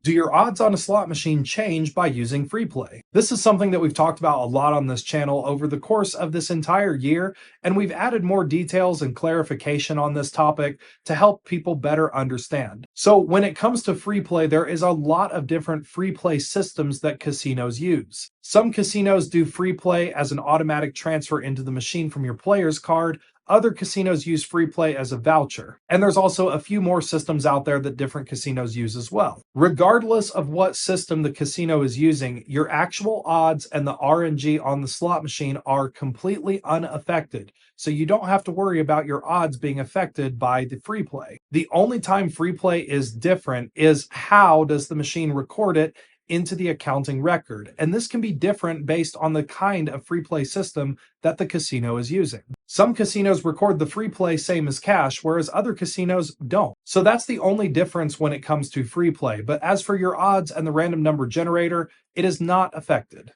Do your odds on a slot machine change by using free play? This is something that we've talked about a lot on this channel over the course of this entire year, and we've added more details and clarification on this topic to help people better understand. So when it comes to free play, there is a lot of different free play systems that casinos use. Some casinos do free play as an automatic transfer into the machine from your player's card. Other casinos use free play as a voucher. And there's also a few more systems out there that different casinos use as well. Regardless of what system the casino is using, your actual odds and the RNG on the slot machine are completely unaffected. So you don't have to worry about your odds being affected by the free play. The only time free play is different is how does the machine record it into the accounting record. And this can be different based on the kind of free play system that the casino is using. Some casinos record the free play same as cash, whereas other casinos don't. So that's the only difference when it comes to free play. But as for your odds and the random number generator, it is not affected.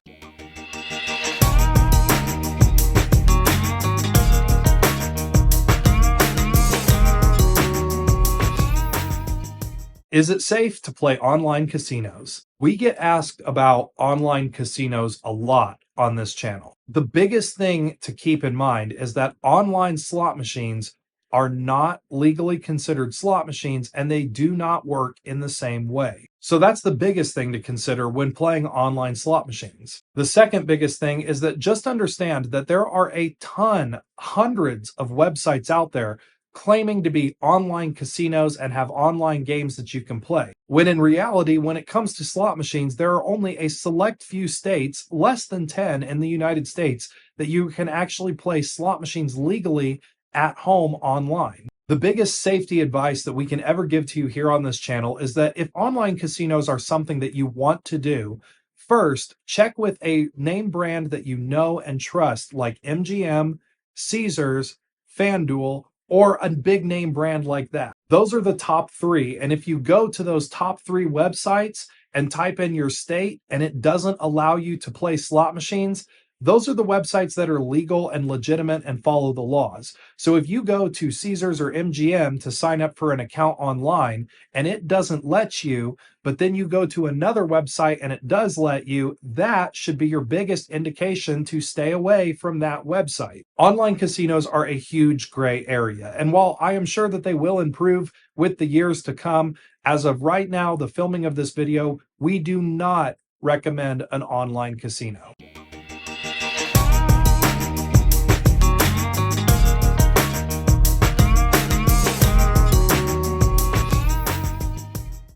Is it safe to play online casinos? We get asked about online casinos a lot on this channel. The biggest thing to keep in mind is that online slot machines are not legally considered slot machines and they do not work in the same way. So that's the biggest thing to consider when playing online slot machines. The second biggest thing is that just understand that there are a ton, hundreds of websites out there claiming to be online casinos and have online games that you can play. When in reality, when it comes to slot machines, there are only a select few states, less than 10 in the United States, that you can actually play slot machines legally at home online. The biggest safety advice that we can ever give to you here on this channel is that if online casinos are something that you want to do, first, check with a name brand that you know and trust, like MGM, Caesars, FanDuel, or a big name brand like that. Those are the top three. And if you go to those top three websites and type in your state and it doesn't allow you to play slot machines, those are the websites that are legal and legitimate and follow the laws. So if you go to Caesars or MGM to sign up for an account online and it doesn't let you, but then you go to another website and it does let you, that should be your biggest indication to stay away from that website. Online casinos are a huge gray area. And while I am sure that they will improve with the years to come, as of right now, the filming of this video, we do not recommend an online casino.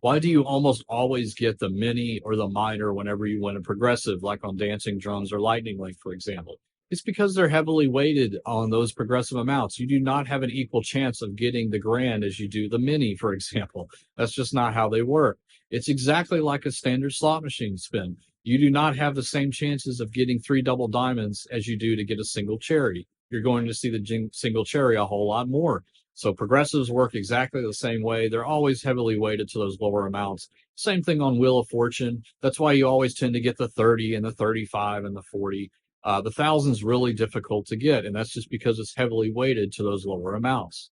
Why do you almost always get the mini or the minor whenever you win a progressive, like on Dancing Drums or Lightning Link, for example? It's because they're heavily weighted on those progressive amounts. You do not have an equal chance of getting the grand as you do the mini, for example. That's just not how they work. It's exactly like a standard slot machine spin. You do not have the same chances of getting 3 double diamonds as you do to get a single cherry. You're going to see the single cherry a whole lot more. So progressives work exactly the same way. They're always heavily weighted to those lower amounts. Same thing on Wheel of Fortune. That's why you always tend to get the 30 and the 35 and the 40. The 1,000's really difficult to get, and that's just because it's heavily weighted to those lower amounts.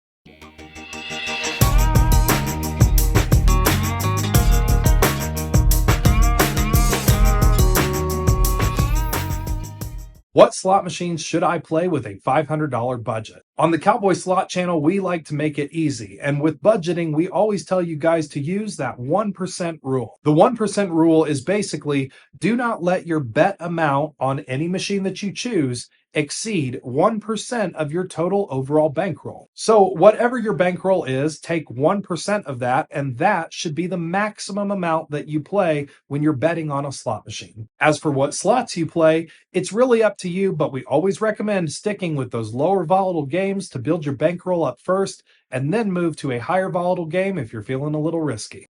What slot machines should I play with a $500 budget? On the Cowboy Slot channel, we like to make it easy. And with budgeting, we always tell you guys to use that 1% rule. The 1% rule is basically do not let your bet amount on any machine that you choose exceed 1% of your total overall bankroll. So whatever your bankroll is, take 1% of that, and that should be the maximum amount that you play when you're betting on a slot machine. As for what slots you play, it's really up to you, but we always recommend sticking with those lower volatile games to build your bankroll up first, and then move to a higher volatile game if you're feeling a little risky.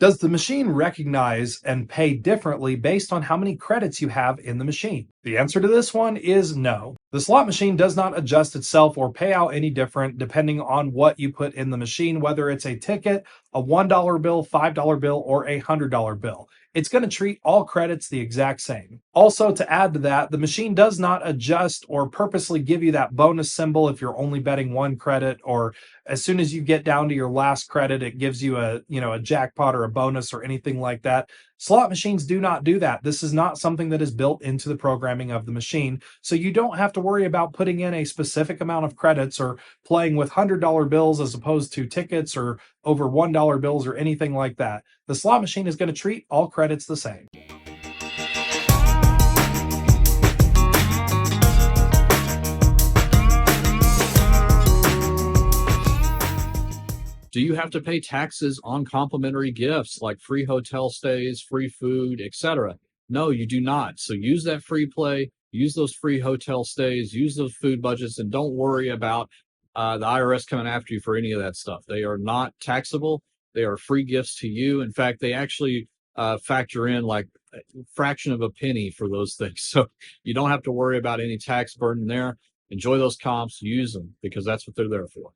Does the machine recognize and pay differently based on how many credits you have in the machine? The answer to this one is no. The slot machine does not adjust itself or pay out any different depending on what you put in the machine, whether it's a ticket, a $1 bill, $5 bill, or a $100 bill. It's going to treat all credits the exact same. Also, to add to that, the machine does not adjust or purposely give you that bonus symbol if you're only betting one credit, or as soon as you get down to your last credit, it gives you a jackpot or a bonus or anything like that. Slot machines do not do that. This is not something that is built into the programming of the machine. So you don't have to worry about putting in a specific amount of credits or playing with $100 bills as opposed to tickets or over $1 bills or anything like that. The slot machine is going to treat all credits the same. Do you have to pay taxes on complimentary gifts like free hotel stays, free food, etc.? No, you do not. So use that free play, use those free hotel stays, use those food budgets, and don't worry about the IRS coming after you for any of that stuff. They are not taxable. They are free gifts to you. In fact, they actually factor in like a fraction of a penny for those things. So you don't have to worry about any tax burden there. Enjoy those comps, use them because that's what they're there for.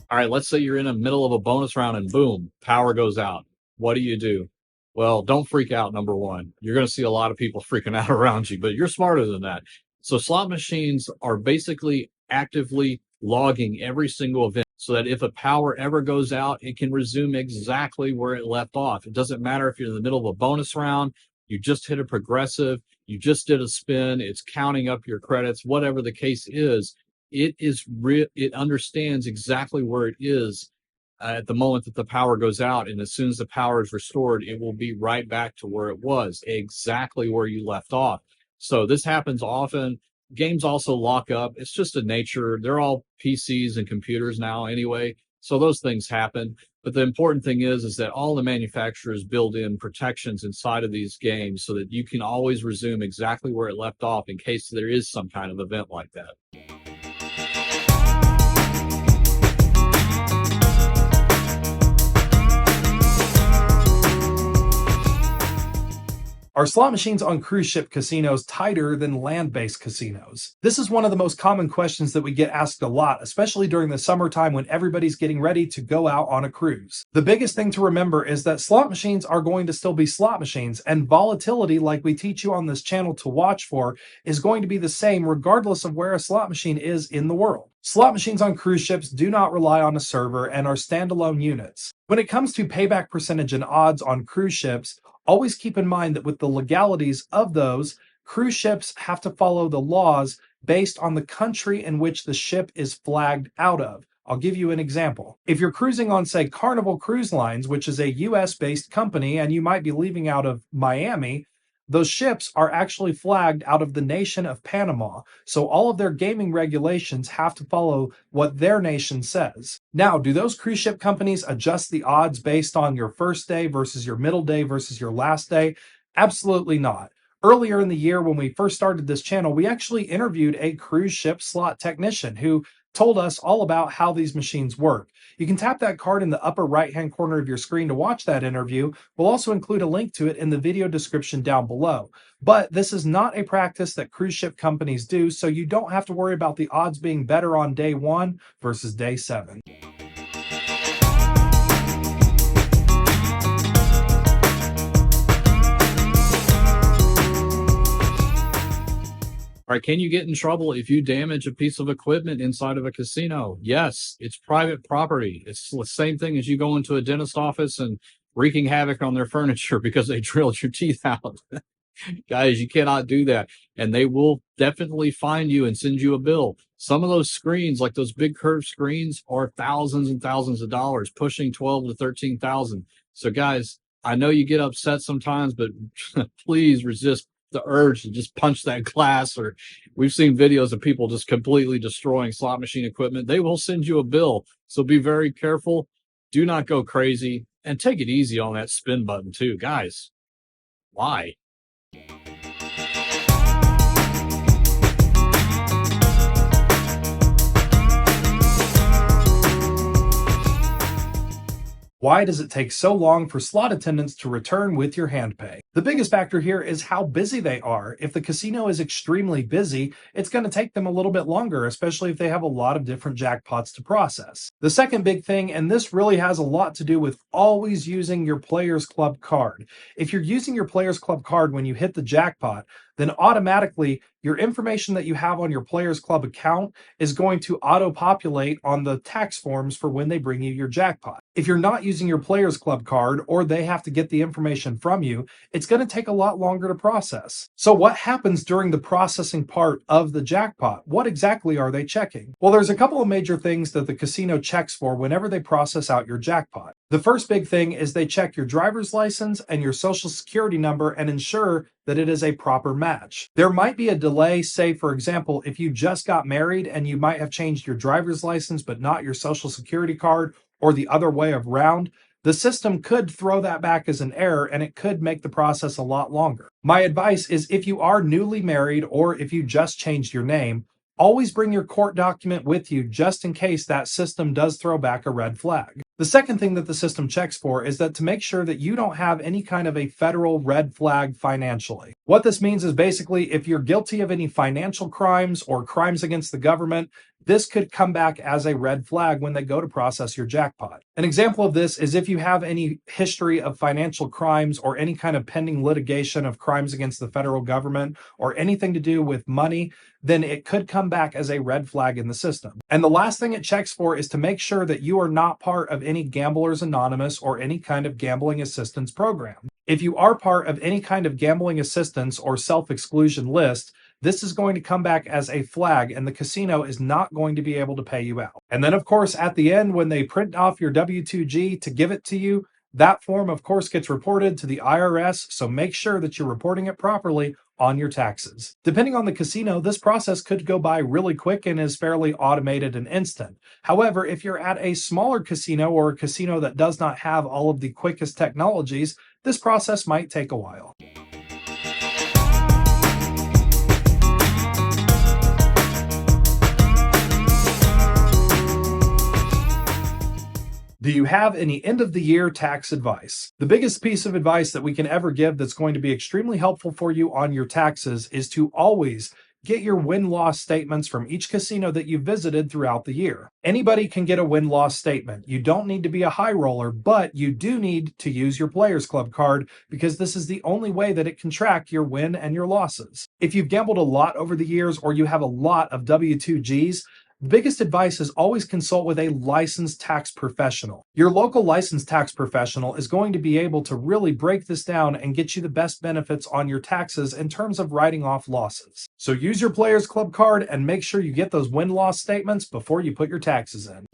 All right, let's say you're in the middle of a bonus round and boom, power goes out. What do? Well, don't freak out, number one. You're going to see a lot of people freaking out around you, but you're smarter than that. So slot machines are basically actively logging every single event so that if a power ever goes out, it can resume exactly where it left off. It doesn't matter if you're in the middle of a bonus round, you just hit a progressive, you just did a spin, it's counting up your credits, whatever the case is. It understands exactly where it is at the moment that the power goes out, and as soon as the power is restored, it will be right back to where it was, exactly where you left off. So this happens often. Games also lock up. It's just a nature. They're all PCs and computers now anyway, so those things happen. But the important thing is that all the manufacturers build in protections inside of these games so that you can always resume exactly where it left off in case there is some kind of event like that. Are slot machines on cruise ship casinos tighter than land-based casinos? This is one of the most common questions that we get asked a lot, especially during the summertime when everybody's getting ready to go out on a cruise. The biggest thing to remember is that slot machines are going to still be slot machines, and volatility, like we teach you on this channel to watch for, is going to be the same regardless of where a slot machine is in the world. Slot machines on cruise ships do not rely on a server and are standalone units. When it comes to payback percentage and odds on cruise ships, always keep in mind that with the legalities of those, cruise ships have to follow the laws based on the country in which the ship is flagged out of. I'll give you an example. If you're cruising on, say, Carnival Cruise Lines, which is a US-based company, and you might be leaving out of Miami, those ships are actually flagged out of the nation of Panama, so all of their gaming regulations have to follow what their nation says. Now, do those cruise ship companies adjust the odds based on your first day versus your middle day versus your last day? Absolutely not. Earlier in the year, when we first started this channel, we actually interviewed a cruise ship slot technician who told us all about how these machines work. You can tap that card in the upper right-hand corner of your screen to watch that interview. We'll also include a link to it in the video description down below. But this is not a practice that cruise ship companies do, so you don't have to worry about the odds being better on day 1 versus day 7. All right, can you get in trouble if you damage a piece of equipment inside of a casino? Yes, it's private property. It's the same thing as you go into a dentist office and wreaking havoc on their furniture because they drilled your teeth out. Guys, you cannot do that. And they will definitely find you and send you a bill. Some of those screens, like those big curved screens, are thousands and thousands of dollars, pushing 12 to 13,000. So guys, I know you get upset sometimes, but please resist the urge to just punch that glass. Or we've seen videos of people just completely destroying slot machine equipment. They will send you a bill. So be very careful. Do not go crazy, and take it easy on that spin button too. Guys, why? Why does it take so long for slot attendants to return with your handpay? The biggest factor here is how busy they are. If the casino is extremely busy, it's going to take them a little bit longer, especially if they have a lot of different jackpots to process. The second big thing, and this really has a lot to do with always using your Players Club card. If you're using your Players Club card when you hit the jackpot, then automatically your information that you have on your Players Club account is going to auto-populate on the tax forms for when they bring you your jackpot. If you're not using your Players Club card, or they have to get the information from you, it's going to take a lot longer to process. So what happens during the processing part of the jackpot? What exactly are they checking? Well, there's a couple of major things that the casino checks for whenever they process out your jackpot. The first big thing is they check your driver's license and your social security number and ensure that it is a proper match. There might be a delay, say for example, if you just got married and you might have changed your driver's license but not your social security card, or the other way around, the system could throw that back as an error and it could make the process a lot longer. My advice is, if you are newly married or if you just changed your name, always bring your court document with you just in case that system does throw back a red flag. The second thing that the system checks for is that to make sure that you don't have any kind of a federal red flag financially. What this means is basically if you're guilty of any financial crimes or crimes against the government, this could come back as a red flag when they go to process your jackpot. An example of this is if you have any history of financial crimes or any kind of pending litigation of crimes against the federal government or anything to do with money, then it could come back as a red flag in the system. And the last thing it checks for is to make sure that you are not part of any Gamblers Anonymous or any kind of gambling assistance program. If you are part of any kind of gambling assistance or self-exclusion list, this is going to come back as a flag and the casino is not going to be able to pay you out. And then of course at the end, when they print off your W-2G to give it to you, that form of course gets reported to the IRS, so make sure that you're reporting it properly on your taxes. Depending on the casino, this process could go by really quick and is fairly automated and instant. However, if you're at a smaller casino or a casino that does not have all of the quickest technologies, this process might take a while. Do you have any end of the year tax advice? The biggest piece of advice that we can ever give that's going to be extremely helpful for you on your taxes is to always get your win-loss statements from each casino that you visited throughout the year. Anybody can get a win-loss statement. You don't need to be a high roller, but you do need to use your Players Club card because this is the only way that it can track your win and your losses. If you've gambled a lot over the years or you have a lot of W-2Gs, the biggest advice is always consult with a licensed tax professional. Your local licensed tax professional is going to be able to really break this down and get you the best benefits on your taxes in terms of writing off losses. So use your Players Club card and make sure you get those win-loss statements before you put your taxes in.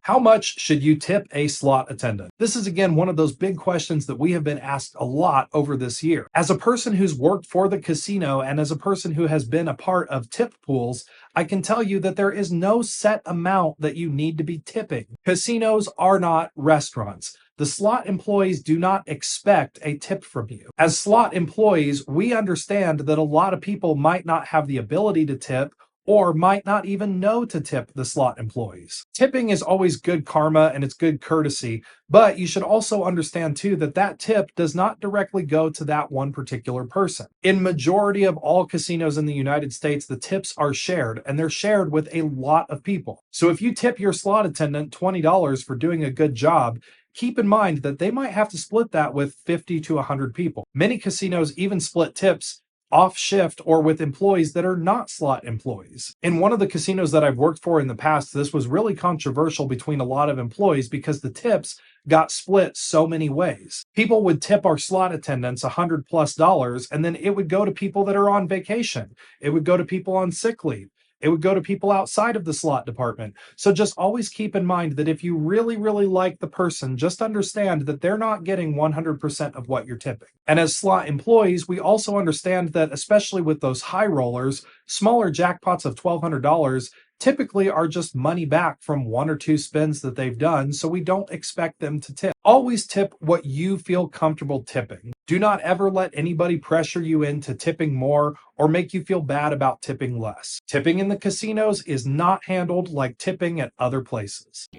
How much should you tip a slot attendant? This is again one of those big questions that we have been asked a lot over this year. As a person who's worked for the casino and as a person who has been a part of tip pools, I can tell you that there is no set amount that you need to be tipping. Casinos are not restaurants. The slot employees do not expect a tip from you. As slot employees, we understand that a lot of people might not have the ability to tip, or might not even know to tip the slot employees. Tipping is always good karma and it's good courtesy, but you should also understand too that that tip does not directly go to that one particular person. In majority of all casinos in the United States, the tips are shared and they're shared with a lot of people. So if you tip your slot attendant $20 for doing a good job, keep in mind that they might have to split that with 50 to 100 people. Many casinos even split tips off shift or with employees that are not slot employees. In one of the casinos that I've worked for in the past, this was really controversial between a lot of employees because the tips got split so many ways. People would tip our slot attendants $100+ and then it would go to people that are on vacation. It would go to people on sick leave. It would go to people outside of the slot department. So just always keep in mind that if you really, really like the person, just understand that they're not getting 100% of what you're tipping. And as slot employees, we also understand that, especially with those high rollers, smaller jackpots of $1,200 typically are just money back from 1 or 2 spins that they've done, so we don't expect them to tip. Always tip what you feel comfortable tipping. Do not ever let anybody pressure you into tipping more or make you feel bad about tipping less. Tipping in the casinos is not handled like tipping at other places.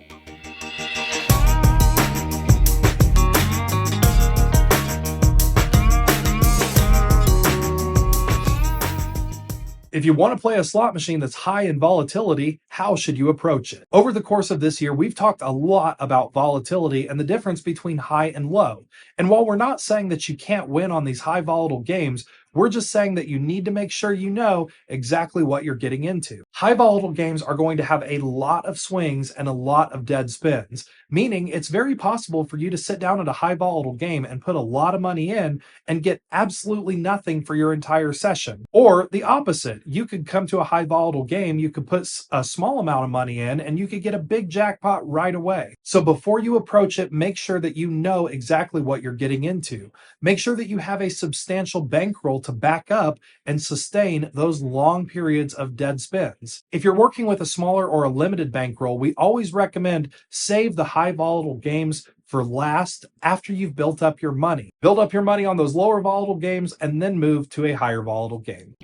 If you want to play a slot machine that's high in volatility, how should you approach it? Over the course of this year, we've talked a lot about volatility and the difference between high and low. And while we're not saying that you can't win on these high volatile games, we're just saying that you need to make sure you know exactly what you're getting into. High volatile games are going to have a lot of swings and a lot of dead spins, meaning it's very possible for you to sit down at a high volatile game and put a lot of money in and get absolutely nothing for your entire session. Or the opposite, you could come to a high volatile game, you could put a small amount of money in and you could get a big jackpot right away. So before you approach it, make sure that you know exactly what you're getting into. Make sure that you have a substantial bankroll to back up and sustain those long periods of dead spins. If you're working with a smaller or a limited bankroll, we always recommend save the high volatile games for last after you've built up your money. Build up your money on those lower volatile games and then move to a higher volatile game.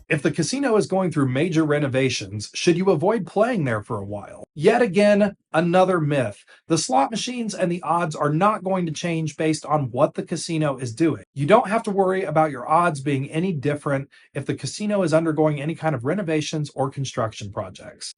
If the casino is going through major renovations, should you avoid playing there for a while? Yet again, another myth. The slot machines and the odds are not going to change based on what the casino is doing. You don't have to worry about your odds being any different if the casino is undergoing any kind of renovations or construction projects.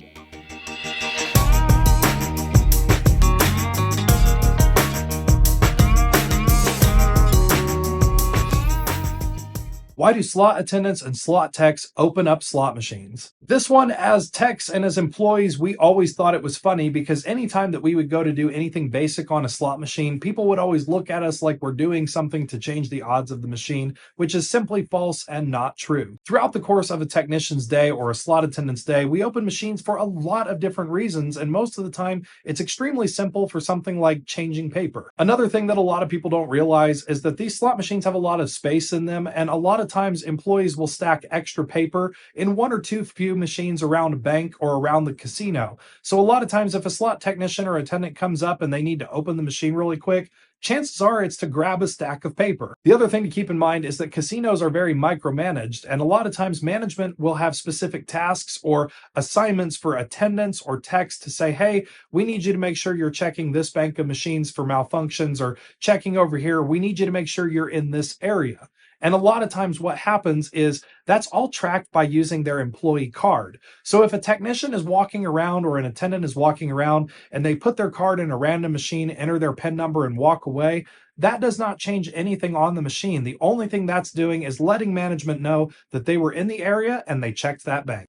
Why do slot attendants and slot techs open up slot machines? This one, as techs and as employees, we always thought it was funny because anytime that we would go to do anything basic on a slot machine, people would always look at us like we're doing something to change the odds of the machine, which is simply false and not true. Throughout the course of a technician's day or a slot attendant's day, we open machines for a lot of different reasons, and most of the time, it's extremely simple for something like changing paper. Another thing that a lot of people don't realize is that these slot machines have a lot of space in them, and a lot of times employees will stack extra paper in 1 or 2 few machines around a bank or around the casino. So a lot of times if a slot technician or attendant comes up and they need to open the machine really quick, chances are it's to grab a stack of paper. The other thing to keep in mind is that casinos are very micromanaged, and a lot of times management will have specific tasks or assignments for attendants or techs to say, hey, we need you to make sure you're checking this bank of machines for malfunctions, or checking over here, we need you to make sure you're in this area. And a lot of times what happens is that's all tracked by using their employee card. So if a technician is walking around or an attendant is walking around and they put their card in a random machine, enter their PIN number and walk away, that does not change anything on the machine. The only thing that's doing is letting management know that they were in the area and they checked that bank.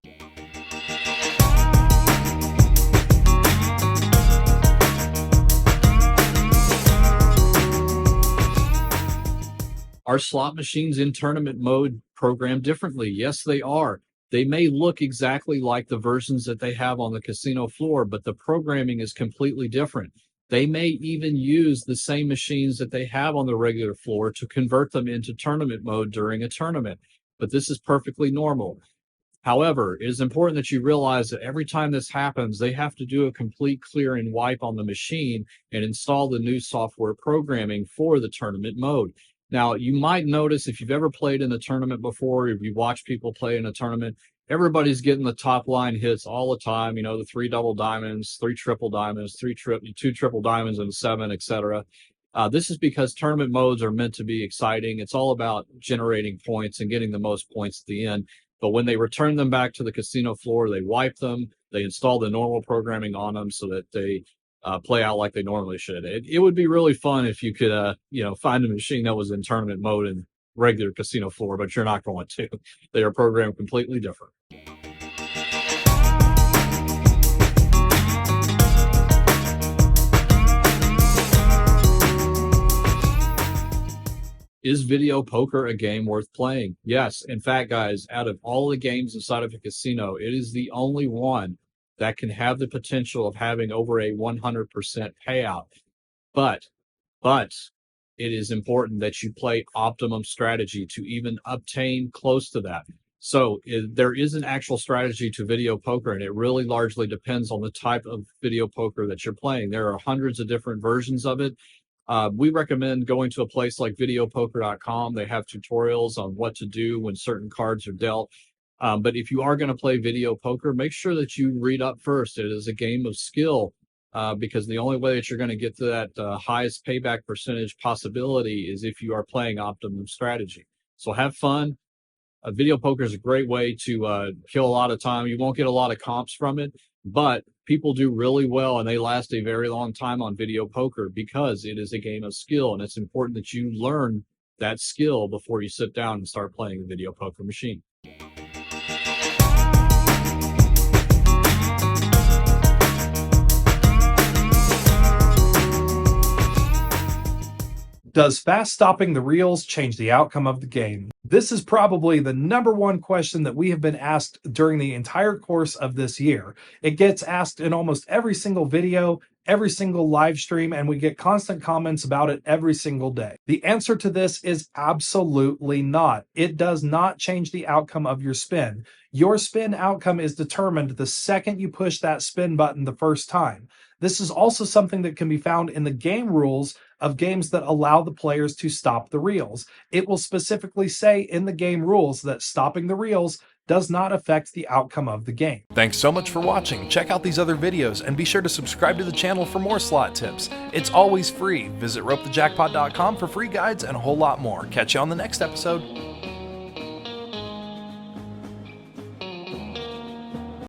Are slot machines in tournament mode programmed differently? Yes, they are. They may look exactly like the versions that they have on the casino floor, but the programming is completely different. They may even use the same machines that they have on the regular floor to convert them into tournament mode during a tournament, but this is perfectly normal. However, it is important that you realize that every time this happens, they have to do a complete clear and wipe on the machine and install the new software programming for the tournament mode. Now, you might notice if you've ever played in a tournament before, if you watch people play in a tournament, everybody's getting the top line hits all the time. You know, the 3 double diamonds, 3 triple diamonds, 2 triple diamonds, and 7, etc. This is because tournament modes are meant to be exciting. It's all about generating points and getting the most points at the end. But when they return them back to the casino floor, they wipe them, they install the normal programming on them so that they play out like they normally should. It would be really fun if you could, find a machine that was in tournament mode and regular casino floor, but you're not going to. They are programmed completely different. Is video poker a game worth playing? Yes. In fact, guys, out of all the games inside of a casino, it is the only one that can have the potential of having over a 100% payout. But it is important that you play optimum strategy to even obtain close to that. So there is an actual strategy to video poker, and it really largely depends on the type of video poker that you're playing. There are hundreds of different versions of it. We recommend going to a place like videopoker.com. They have tutorials on what to do when certain cards are dealt. But if you are going to play video poker, make sure that you read up first. It is a game of skill because the only way that you're going to get to that highest payback percentage possibility is if you are playing optimum strategy. So have fun. Video poker is a great way to kill a lot of time. You won't get a lot of comps from it, but people do really well and they last a very long time on video poker because it is a game of skill, and it's important that you learn that skill before you sit down and start playing a video poker machine. Does fast stopping the reels change the outcome of the game? This is probably the number one question that we have been asked during the entire course of this year. It gets asked in almost every single video, every single live stream, and we get constant comments about it every single day. The answer to this is absolutely not. It does not change the outcome of your spin. Your spin outcome is determined the second you push that spin button the first time. This is also something that can be found in the game rules of games that allow the players to stop the reels. It will specifically say in the game rules that stopping the reels does not affect the outcome of the game. Thanks so much for watching. Check out these other videos and be sure to subscribe to the channel for more slot tips. It's always free. Visit ropethejackpot.com for free guides and a whole lot more. Catch you on the next episode.